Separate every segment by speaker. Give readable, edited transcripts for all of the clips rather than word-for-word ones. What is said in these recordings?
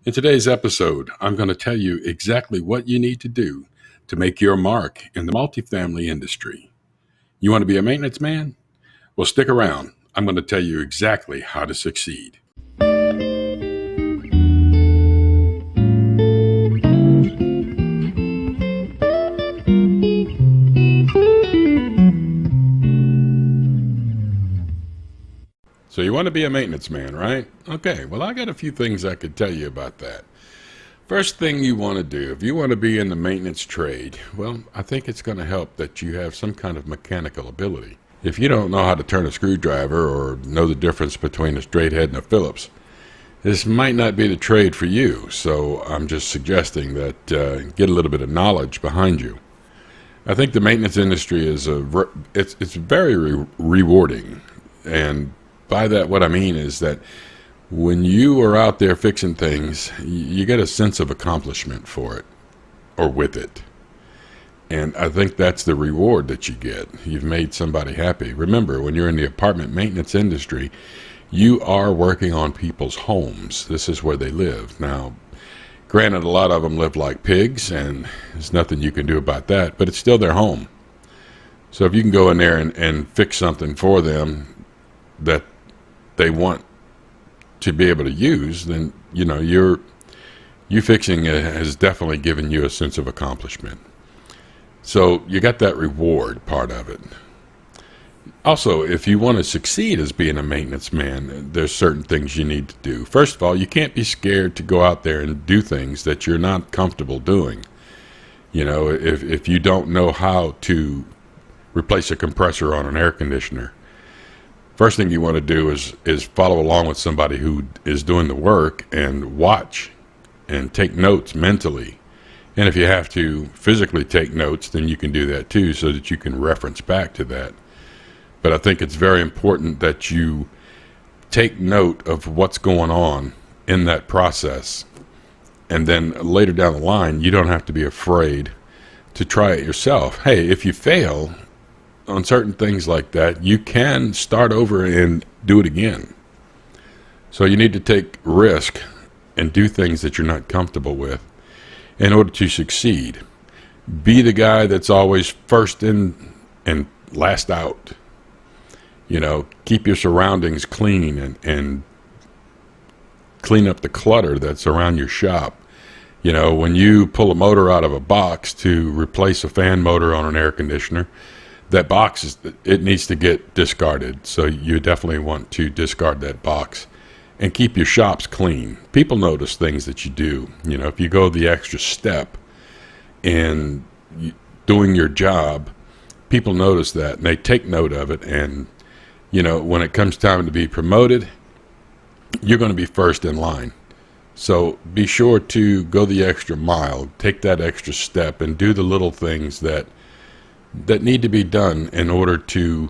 Speaker 1: In today's episode, I'm going to tell you exactly what you need to do to make your mark in the multifamily industry. You want to be a maintenance man? Well, stick around. I'm going to tell you exactly how to succeed. So, you want to be a maintenance man, right? Okay, well, I got a few things I could tell you about that. First thing you want to do, if you want to be in the maintenance trade, well, I think it's going to help that you have some kind of mechanical ability. If you don't know how to turn a screwdriver or know the difference between a straight head and a Phillips, this might not be the trade for you. So I'm just suggesting that get a little bit of knowledge behind you. I think the maintenance industry is it's very rewarding, and by that what I mean is that when you are out there fixing things, you get a sense of accomplishment for it or with it. And I think that's the reward that you get. You've made somebody happy. Remember, when you're in the apartment maintenance industry, you are working on people's homes. This is where they live. Now, granted, a lot of them live like pigs, and there's nothing you can do about that, but it's still their home. So if you can go in there and fix something for them that they want to be able to use, then you fixing it has definitely given you a sense of accomplishment. So you got that reward part of it. Also, if you want to succeed as being a maintenance man, there's certain things you need to do. First of all, you can't be scared to go out there and do things that you're not comfortable doing. You know, if you don't know how to replace a compressor on an air conditioner, first thing you want to do is follow along with somebody who is doing the work and watch and take notes mentally. And if you have to physically take notes, then you can do that too, so that you can reference back to that. But I think it's very important that you take note of what's going on in that process. And then later down the line, you don't have to be afraid to try it yourself. Hey, if you fail on certain things like that, you can start over and do it again. So you need to take risk and do things that you're not comfortable with in order to succeed. Be the guy that's always first in and last out. You know, keep your surroundings clean and clean up the clutter that's around your shop. You know, when you pull a motor out of a box to replace a fan motor on an air conditioner, that box it needs to get discarded. So you definitely want to discard that box and keep your shops clean. People notice things that you do. You know, if you go the extra step in doing your job, people notice that and they take note of it. And you know, when it comes time to be promoted, you're going to be first in line. So be sure to go the extra mile, take that extra step, and do the little things that need to be done in order to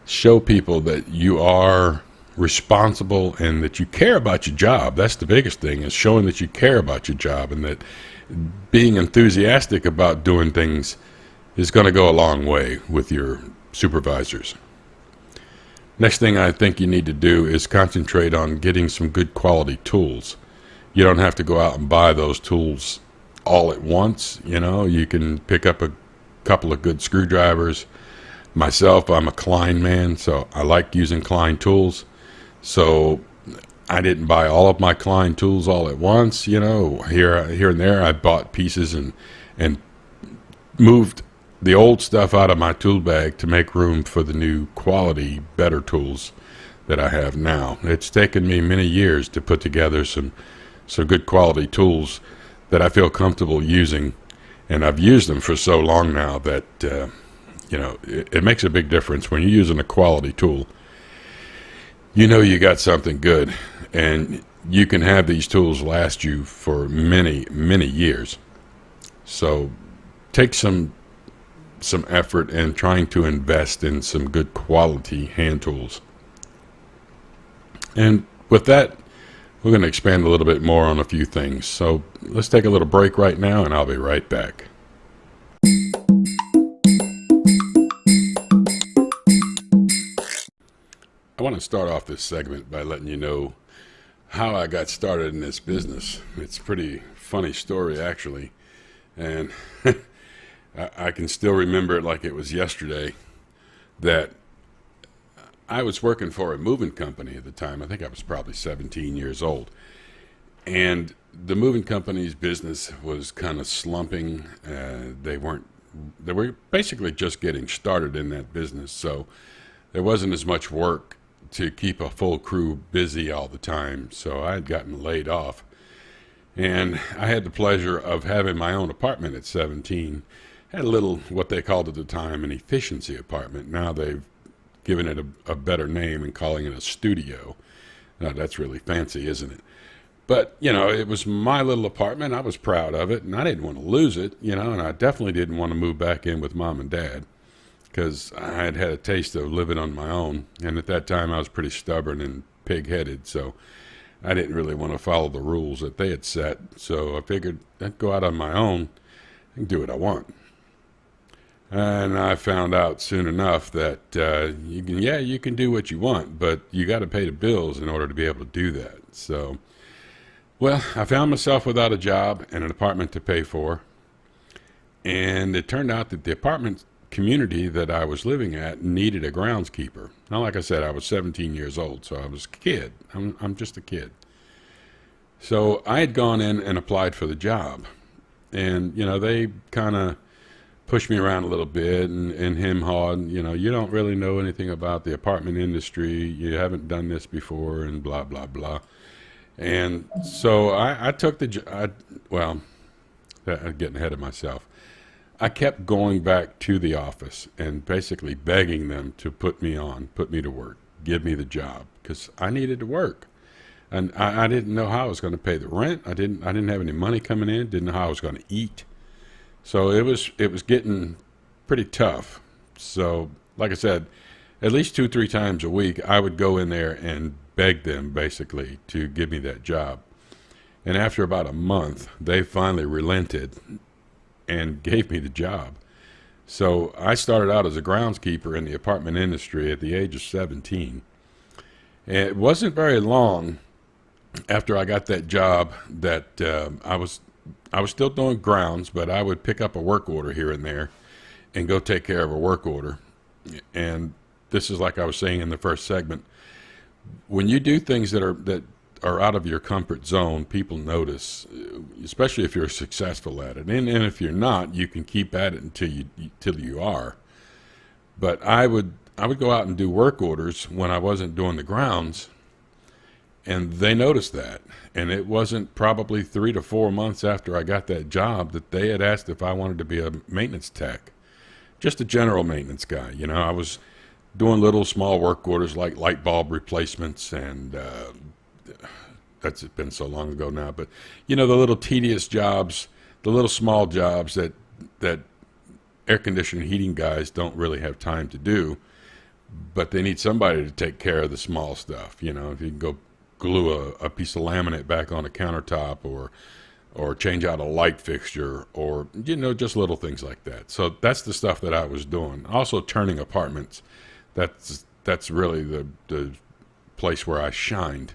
Speaker 1: show people that you are responsible and that you care about your job. That's the biggest thing, is showing that you care about your job, and that being enthusiastic about doing things is going to go a long way with your supervisors. Next thing I think you need to do is concentrate on getting some good quality tools. You don't have to go out and buy those tools all at once. You know, you can pick up a couple of good screwdrivers. Myself, I'm a Klein man, so I like using Klein tools. So I didn't buy all of my Klein tools all at once. You know, here and there I bought pieces and moved the old stuff out of my tool bag to make room for the new quality, better tools that I have now. It's taken me many years to put together some good quality tools that I feel comfortable using, and I've used them for so long now that it makes a big difference when you're using a quality tool. You know you got something good, and you can have these tools last you for many, many years. So take some effort in trying to invest in some good quality hand tools. And with that, we're going to expand a little bit more on a few things. So let's take a little break right now, and I'll be right back. I want to start off this segment by letting you know how I got started in this business. It's a pretty funny story, actually. And I can still remember it like it was yesterday that I was working for a moving company at the time. I think I was probably 17 years old. And the moving company's business was kind of slumping. They were basically just getting started in that business. So there wasn't as much work to keep a full crew busy all the time. So I had gotten laid off. And I had the pleasure of having my own apartment at 17. Had a little, what they called at the time, an efficiency apartment. Now they've given it a better name and calling it a studio. Now that's really fancy, isn't it? But, it was my little apartment. I was proud of it, and I didn't want to lose it, and I definitely didn't want to move back in with mom and dad because I had had a taste of living on my own. And at that time, I was pretty stubborn and pig-headed, so I didn't really want to follow the rules that they had set. So I figured I'd go out on my own and do what I want. And I found out soon enough that you can do what you want, but you got to pay the bills in order to be able to do that. So, well, I found myself without a job and an apartment to pay for. And it turned out that the apartment community that I was living at needed a groundskeeper. Now, like I said, I was 17 years old, so I was a kid. I'm just a kid. So I had gone in and applied for the job. And, they kind of pushed me around a little bit and hem-hawed, you don't really know anything about the apartment industry. You haven't done this before and blah, blah, blah. And so I took the job. Well, I'm getting ahead of myself. I kept going back to the office and basically begging them to put me to work, give me the job, because I needed to work. And I didn't know how I was going to pay the rent. I didn't have any money coming in, didn't know how I was going to eat. So it was getting pretty tough. So, like I said, at least 2-3 times a week, I would go in there and beg them basically to give me that job. And after about a month, they finally relented and gave me the job. So I started out as a groundskeeper in the apartment industry at the age of 17. And it wasn't very long after I got that job that I was still doing grounds, but I would pick up a work order here and there and go take care of a work order. And this is like I was saying in the first segment. When you do things that are out of your comfort zone, people notice, especially if you're successful at it. And if you're not, you can keep at it until you are. But I would go out and do work orders when I wasn't doing the grounds, and they noticed that. And it wasn't probably 3 to 4 months after I got that job that they had asked if I wanted to be a maintenance tech, just a general maintenance guy. I was doing little small work orders like light bulb replacements, and that's been so long ago now. But the little tedious jobs, the little small jobs that air conditioning heating guys don't really have time to do, but they need somebody to take care of the small stuff. If you can go glue a piece of laminate back on a countertop, or change out a light fixture, or just little things like that. So that's the stuff that I was doing. Also turning apartments. That's really the place where I shined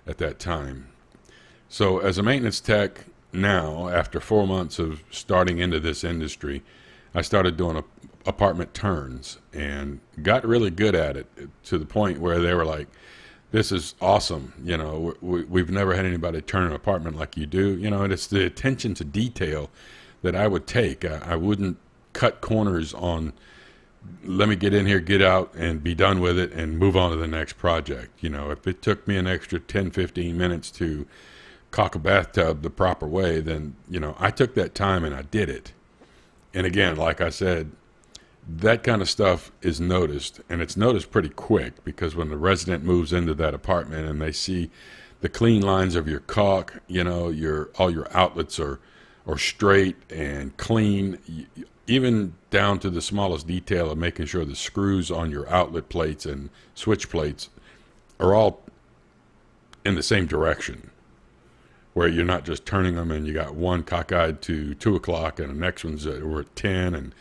Speaker 1: at that time. So as a maintenance tech now, after 4 months of starting into this industry, I started doing apartment turns and got really good at it, to the point where they were like, this is awesome. We've never had anybody turn an apartment like you do. And it's the attention to detail that I would take. I wouldn't cut corners on, let me get in here, get out, and be done with it and move on to the next project. If it took me an extra 10-15 minutes to caulk a bathtub the proper way, then, I took that time and I did it. And again, like I said, that kind of stuff is noticed, and it's noticed pretty quick, because when the resident moves into that apartment and they see the clean lines of your caulk, all your outlets are straight and clean, even down to the smallest detail of making sure the screws on your outlet plates and switch plates are all in the same direction, where you're not just turning them and you got one cockeyed to 2 o'clock and the next one's we're at 10. And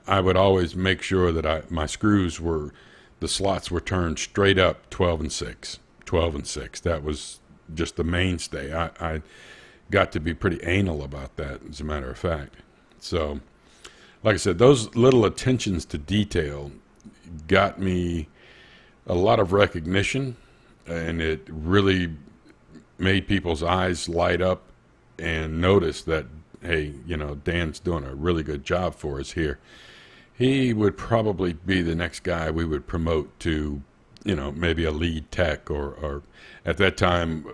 Speaker 1: I would always make sure that my screws the slots were turned straight up 12 and 6. That was just the mainstay. I got to be pretty anal about that, as a matter of fact. So, like I said, those little attentions to detail got me a lot of recognition, and it really made people's eyes light up and notice that, hey, Dan's doing a really good job for us here. He would probably be the next guy we would promote to, maybe a lead tech, or at that time,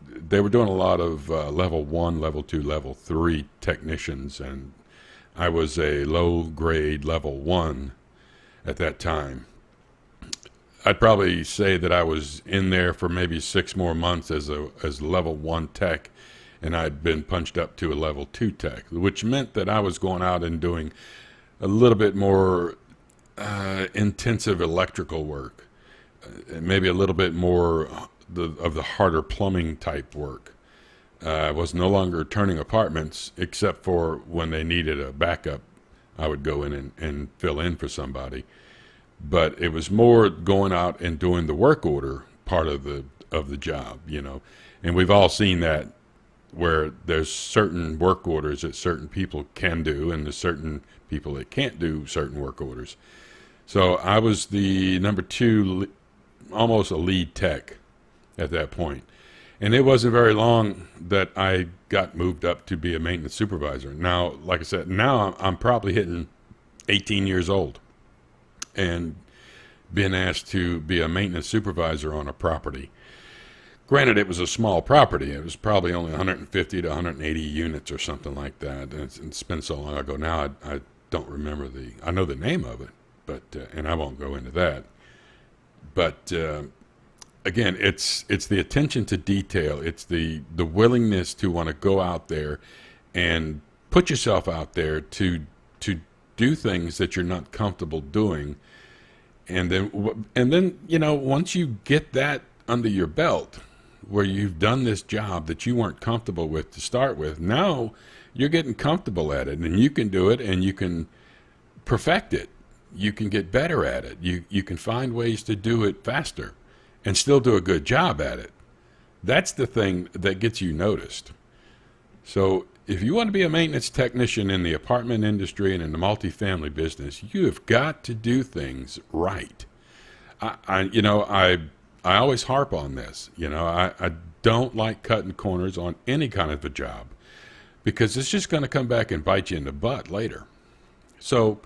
Speaker 1: they were doing a lot of level 1, level 2, level 3 technicians, and I was a low grade level 1 at that time. I'd probably say that I was in there for maybe 6 more months as level 1 tech, and I'd been punched up to a level 2 tech, which meant that I was going out and doing a little bit more intensive electrical work, maybe a little bit more of the harder plumbing type work. I was no longer turning apartments, except for when they needed a backup. I would go in and fill in for somebody. But it was more going out and doing the work order part of the job, And we've all seen that, where there's certain work orders that certain people can do, and there's certain people that can't do certain work orders. So I was the number 2, almost a lead tech at that point. And it wasn't very long that I got moved up to be a maintenance supervisor. Now, like I said, now I'm probably hitting 18 years old and been asked to be a maintenance supervisor on a property. Granted, it was a small property. It was probably only 150 to 180 units or something like that. And it's been so long ago now, I don't remember I know the name of it, but and I won't go into that. But again, it's the attention to detail. It's the willingness to want to go out there and put yourself out there to do things that you're not comfortable doing. And then once you get that under your belt, where you've done this job that you weren't comfortable with to start with, now you're getting comfortable at it, and you can do it, and you can perfect it. You can get better at it. You can find ways to do it faster and still do a good job at it. That's the thing that gets you noticed. So if you want to be a maintenance technician in the apartment industry and in the multifamily business, you have got to do things right. I always harp on this. I don't like cutting corners on any kind of a job, because it's just going to come back and bite you in the butt later. So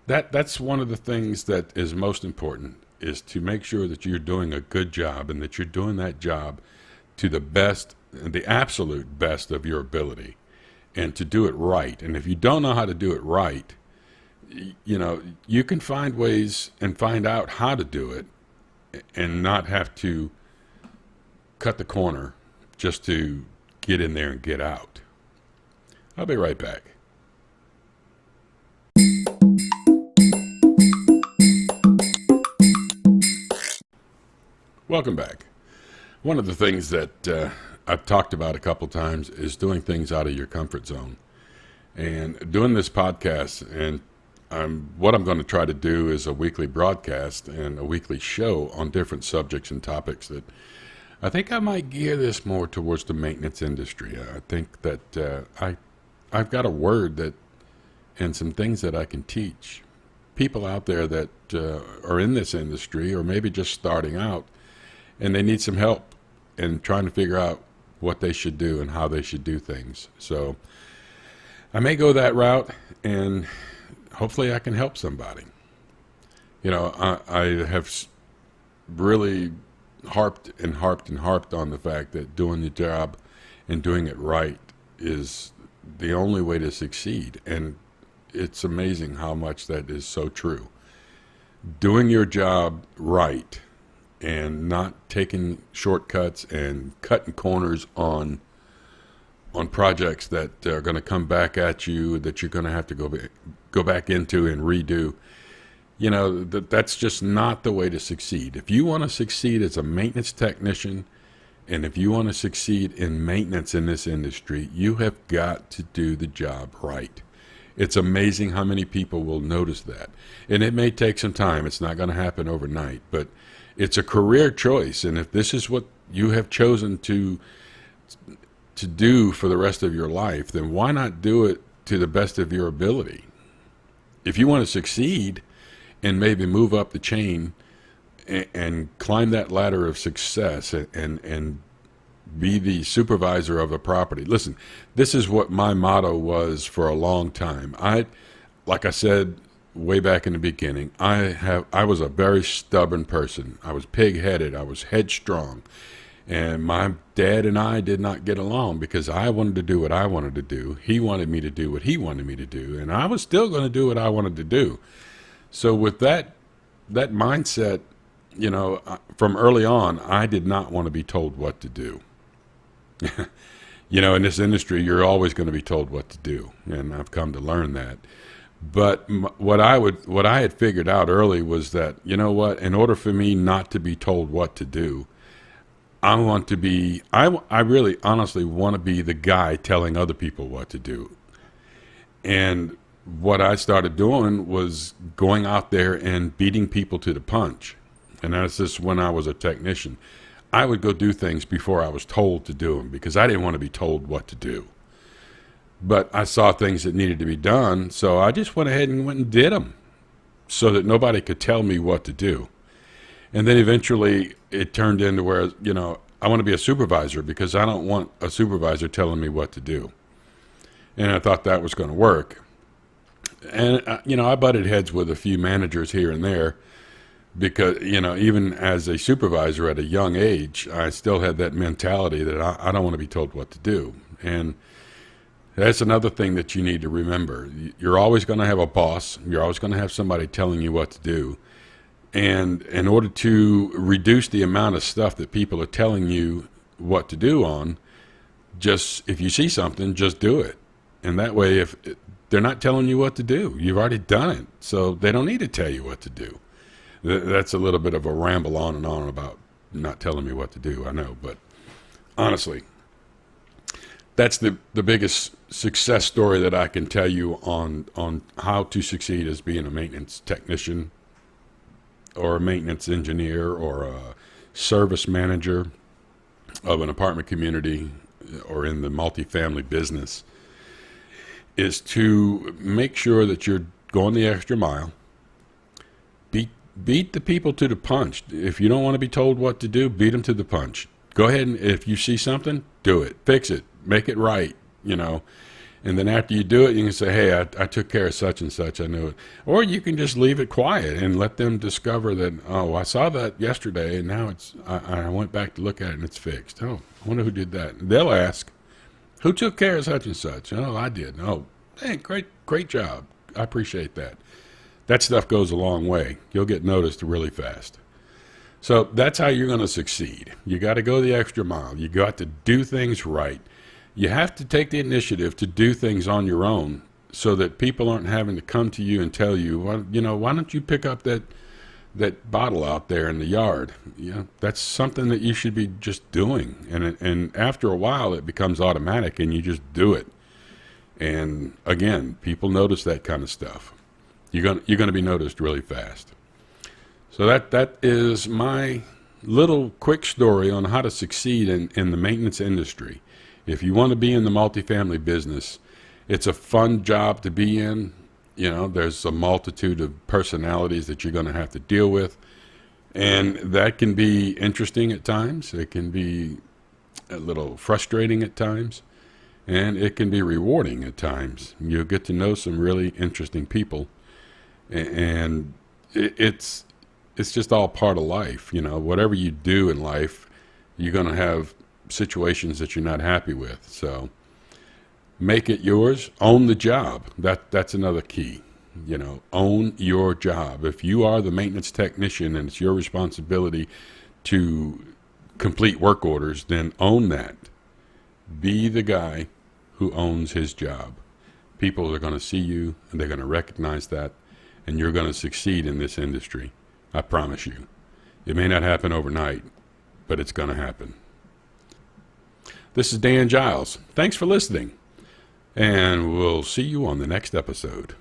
Speaker 1: that's one of the things that is most important, is to make sure that you're doing a good job, and that you're doing that job to the best, the absolute best of your ability, and to do it right. And if you don't know how to do it right, you can find ways and find out how to do it, and not have to cut the corner just to get in there and get out. I'll be right back. Welcome back. One of the things that I've talked about a couple times is doing things out of your comfort zone. And doing this podcast, and what I'm going to try to do is a weekly broadcast and a weekly show on different subjects and topics that I think I might gear this more towards the maintenance industry. I think that I've got a word that, and some things that I can teach people out there that are in this industry, or maybe just starting out, and they need some help in trying to figure out what they should do and how they should do things. So I may go that route, and hopefully I can help somebody. I have really harped on the fact that doing the job and doing it right is the only way to succeed. And it's amazing how much that is so true. Doing your job right and not taking shortcuts and cutting corners on projects that are going to come back at you, that you're going to have to go back into and redo. That's just not the way to succeed. If you want to succeed as a maintenance technician, and if you want to succeed in maintenance in this industry, you have got to do the job right. It's amazing how many people will notice that. And it may take some time. It's not going to happen overnight, but it's a career choice. And if this is what you have chosen to do for the rest of your life, then why not do it to the best of your ability? If you want to succeed and maybe move up the chain and climb that ladder of success and be the supervisor of a property. Listen, this is what my motto was for a long time. Like I said way back in the beginning, I was a very stubborn person. I was pig-headed. I was headstrong. And my dad and I did not get along because I wanted to do what I wanted to do. He wanted me to do what he wanted me to do. And I was still going to do what I wanted to do. So with that mindset, from early on, I did not want to be told what to do. In this industry, you're always going to be told what to do, and I've come to learn that. But what I had figured out early was that, in order for me not to be told what to do, I really honestly want to be the guy telling other people what to do. And what I started doing was going out there and beating people to the punch. And that's just when I was a technician. I would go do things before I was told to do them because I didn't want to be told what to do. But I saw things that needed to be done, so I just went ahead and went and did them so that nobody could tell me what to do. And then eventually it turned into where, I want to be a supervisor because I don't want a supervisor telling me what to do. And I thought that was going to work. And, I butted heads with a few managers here and there because, even as a supervisor at a young age, I still had that mentality that I don't want to be told what to do. And that's another thing that you need to remember. You're always going to have a boss. You're always going to have somebody telling you what to do. And in order to reduce the amount of stuff that people are telling you what to do on, if you see something, just do it. And that way, if they're not telling you what to do, you've already done it. So they don't need to tell you what to do. That's a little bit of a ramble on and on about not telling me what to do, I know. But honestly, that's the biggest success story that I can tell you on how to succeed as being a maintenance technician or a maintenance engineer or a service manager of an apartment community or in the multifamily business, is to make sure that you're going the extra mile. Beat the people to the punch. If you don't want to be told what to do, beat them to the punch. Go ahead and if you see something, do it. Fix it. Make it right, And then after you do it, you can say, hey, I took care of such and such. I knew it. Or you can just leave it quiet and let them discover that, oh, I saw that yesterday and now I went back to look at it and it's fixed. Oh, I wonder who did that. And they'll ask, who took care of such and such? Oh, I did. Oh, hey, great job. I appreciate that. That stuff goes a long way. You'll get noticed really fast. So that's how you're going to succeed. You got to go the extra mile. You got to do things right. You have to take the initiative to do things on your own so that people aren't having to come to you and tell you, well, why don't you pick up that bottle out there in the yard? That's something that you should be just doing. And after a while, it becomes automatic and you just do it. And again, people notice that kind of stuff. You're going to be noticed really fast. So that is my little quick story on how to succeed in the maintenance industry. If you want to be in the multifamily business, it's a fun job to be in. There's a multitude of personalities that you're going to have to deal with. And that can be interesting at times. It can be a little frustrating at times. And it can be rewarding at times. You'll get to know some really interesting people. And it's just all part of life. Whatever you do in life, you're going to have situations that you're not happy with. So make it yours. Own the job. That's another key. Own your job. If you are the maintenance technician and it's your responsibility to complete work orders, then own that. Be the guy who owns his job. People are going to see you and they're going to recognize that, and you're going to succeed in this industry. I promise you. It may not happen overnight, but it's going to happen. This is Dan Giles. Thanks for listening, and we'll see you on the next episode.